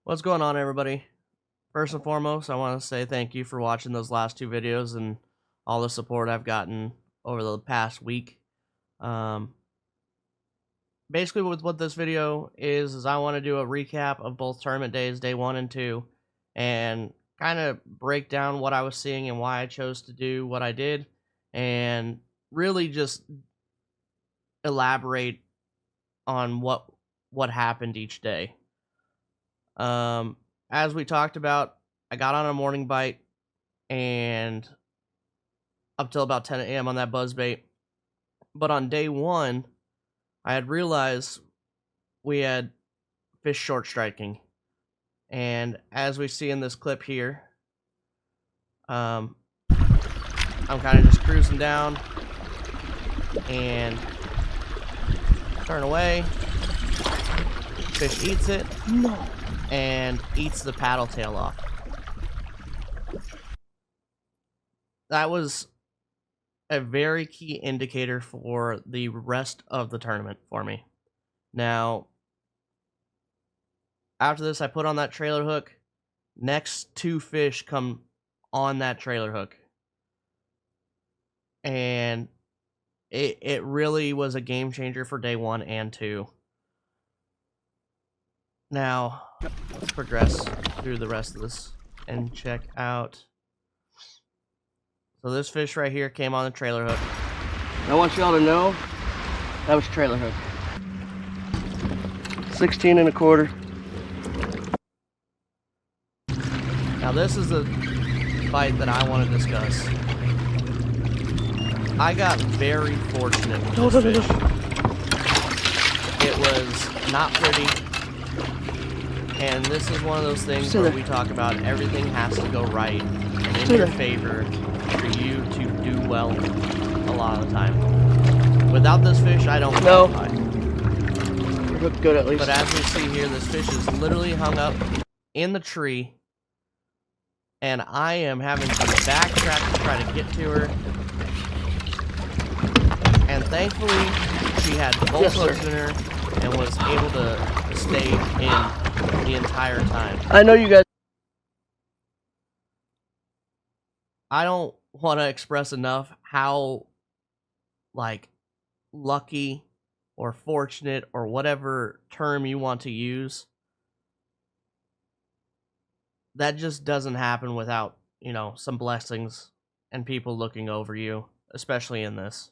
What's going on, everybody? First and foremost, I want to say thank you for watching those last two videos and all the support I've gotten over the past week. Basically, what this video is I want to do a recap of both tournament days, day 1 and 2, and kind of break down what I was seeing and why I chose to do what I did, and really just elaborate on what happened each day. As we talked about, I got on a morning bite and up till about 10 a.m. on that buzzbait. But on day 1, I had realized we had fish short striking. And as we see in this clip here, I'm kind of just cruising down and turn away. Fish eats it. No. And eats the paddle tail off. That was a very key indicator for the rest of the tournament for me. Now, after this, I put on that trailer hook. Next 2 fish come on that trailer hook. And it really was a game changer for day 1 and 2. Now, let's progress through the rest of this and check out. So this fish right here came on the trailer hook. I want y'all to know that was trailer hook. 16 1/4. Now this is the bite that I want to discuss. I got very fortunate with this fish. It was not pretty. And this is one of those things where we talk about everything has to go right and in your favor for you to do well a lot of the time. Without this fish, I don't qualify. It looked good at least. But as we see here, this fish is literally hung up in the tree, and I am having to backtrack to try to get to her. And thankfully, she had both hooks in her and was able to stay in the entire time. I know you guys. I don't want to express enough how, like, lucky or fortunate or whatever term you want to use. That just doesn't happen without, you know, some blessings and people looking over you, especially in this.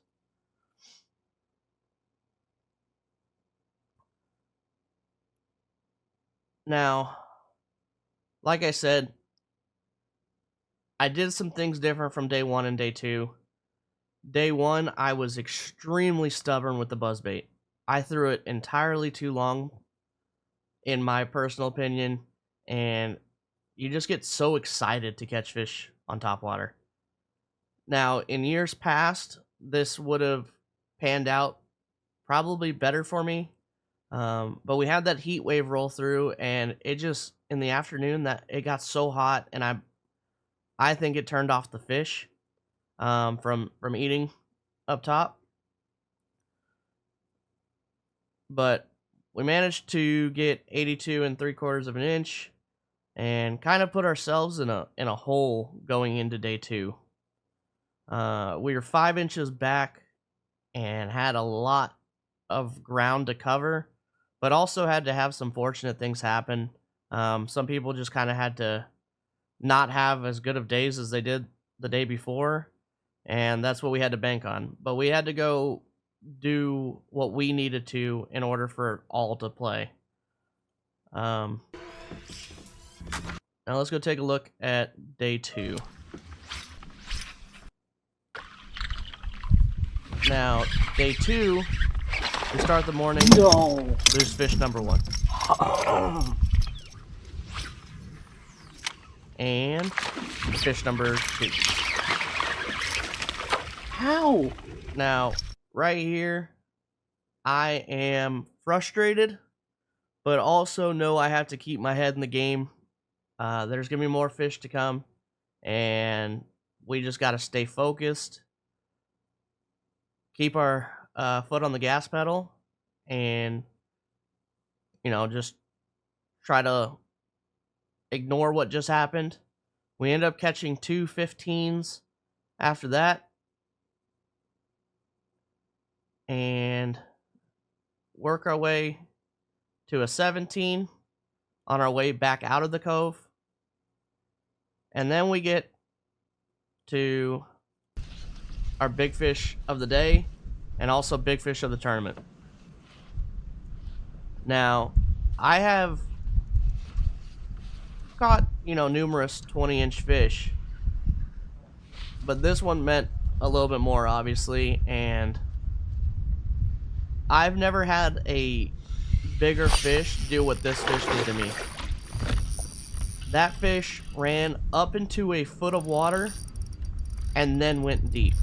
Now, like I said, I did some things different from day 1 and day 2. Day 1, I was extremely stubborn with the buzzbait. I threw it entirely too long, in my personal opinion, and you just get so excited to catch fish on topwater. Now, in years past, this would have panned out probably better for me. But we had that heat wave roll through, and it just, in the afternoon, that it got so hot, and I think it turned off the fish from eating up top. But we managed to get 82 3/4 of an inch and kind of put ourselves in a hole going into day 2. We were 5 inches back and had a lot of ground to cover, but also had to have some fortunate things happen. Some people just kind of had to not have as good of days as they did the day before, and that's what we had to bank on. But we had to go do what we needed to in order for all to play. Now let's go take a look at day 2. Now, day 2, we start the morning. No. There's fish number 1. And fish number 2. How? Now, right here, I am frustrated, but also know I have to keep my head in the game. There's going to be more fish to come, and we just got to stay focused, keep our foot on the gas pedal, and, you know, just try to ignore what just happened. We ended up catching 2 15s after that. And work our way to a 17 on our way back out of the cove. And then we get to our big fish of the day and also big fish of the tournament. Now, I have caught, numerous 20-inch fish, but this one meant a little bit more, obviously, and I've never had a bigger fish do what this fish did to me. That fish ran up into a foot of water and then went deep.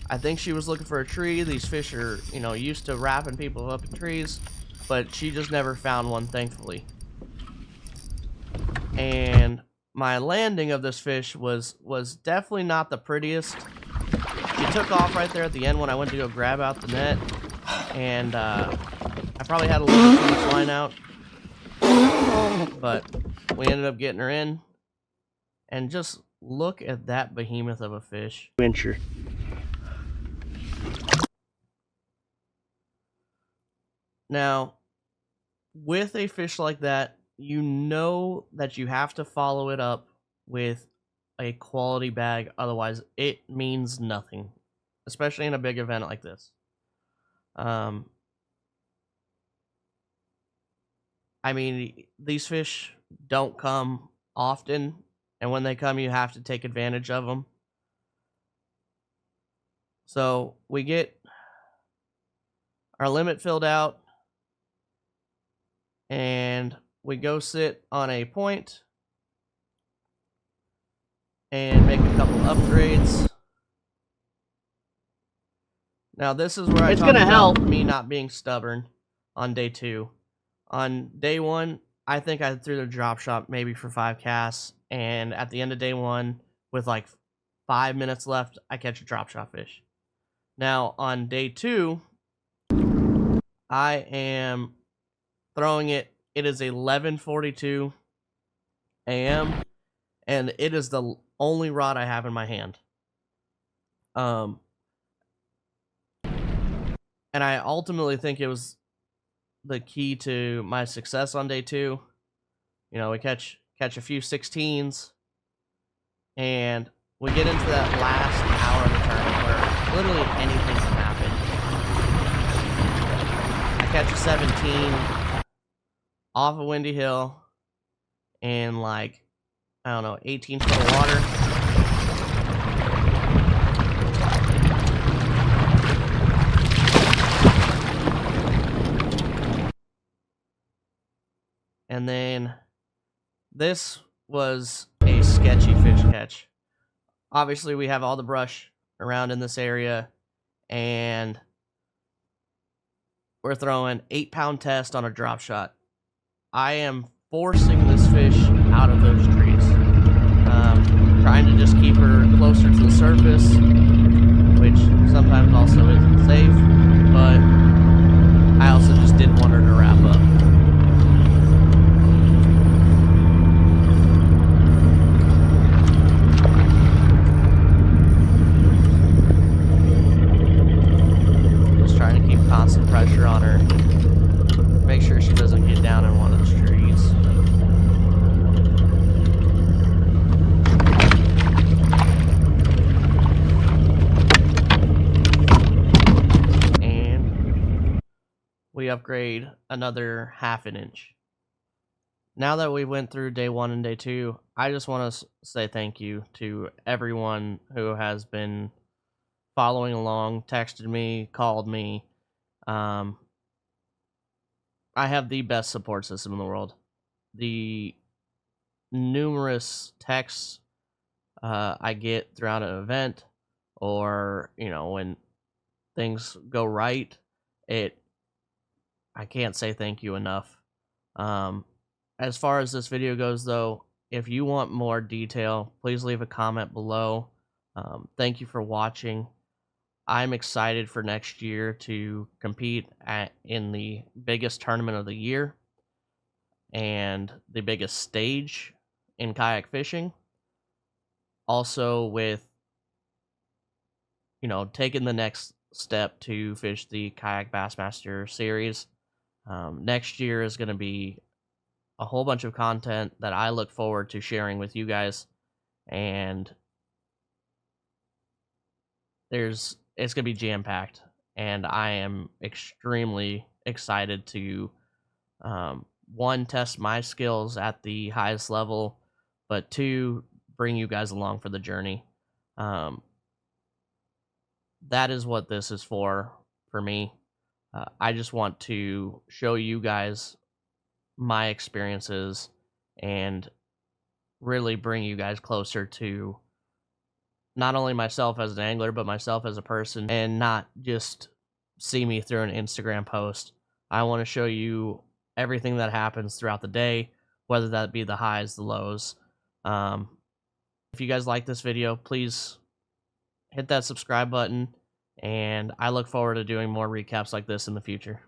I think she was looking for a tree. These fish are, used to wrapping people up in trees, but she just never found one, thankfully. And my landing of this fish was definitely not the prettiest. She took off right there at the end when I went to go grab out the net, and I probably had a little bit too much line out, but we ended up getting her in. And just look at that behemoth of a fish. Venture. Now, with a fish like that, you know that you have to follow it up with a quality bag, otherwise it means nothing, especially in a big event like this. I mean, these fish don't come often, and when they come, you have to take advantage of them. So we get our limit filled out, and we go sit on a point and make a couple upgrades. Now this is where I talk about me not being stubborn on day 2. On day 1, I think I threw the drop shot maybe for 5 casts, and at the end of day 1, with like 5 minutes left, I catch a drop shot fish. Now on day 2, I am throwing it. It is 11:42 a.m. and it is the only rod I have in my hand. And I ultimately think it was the key to my success on day 2. We catch a few 16s, and we get into that last hour of the tournament where literally anything can happen. I catch a 17 off a windy hill in 18 foot of water. And then this was a sketchy fish catch. Obviously, we have all the brush around in this area, and we're throwing 8-pound test on a drop shot. I am forcing this fish out of those trees, trying to just keep her closer to the surface, which sometimes also isn't safe, but I also just didn't want her to wrap up. Just trying to keep constant pressure on her. Make sure she doesn't get down in one of those trees. And we upgrade another 1/2 inch. Now that we went through day 1 and day 2, I just want to say thank you to everyone who has been following along, texted me, called me. I have the best support system in the world. The numerous texts I get throughout an event, or when things go right, I can't say thank you enough. As far as this video goes, though, if you want more detail, please leave a comment below. Thank you for watching. I'm excited for next year to compete in the biggest tournament of the year. and the biggest stage in kayak fishing. Also with, taking the next step to fish the Kayak Bassmaster series. Next year is going to be a whole bunch of content that I look forward to sharing with you guys, and it's going to be jam-packed, and I am extremely excited to one, test my skills at the highest level, but two, bring you guys along for the journey. That is what this is for me. I just want to show you guys my experiences and really bring you guys closer to not only myself as an angler, but myself as a person, and not just see me through an Instagram post. I want to show you everything that happens throughout the day, whether that be the highs, the lows. If you guys like this video, please hit that subscribe button, and I look forward to doing more recaps like this in the future.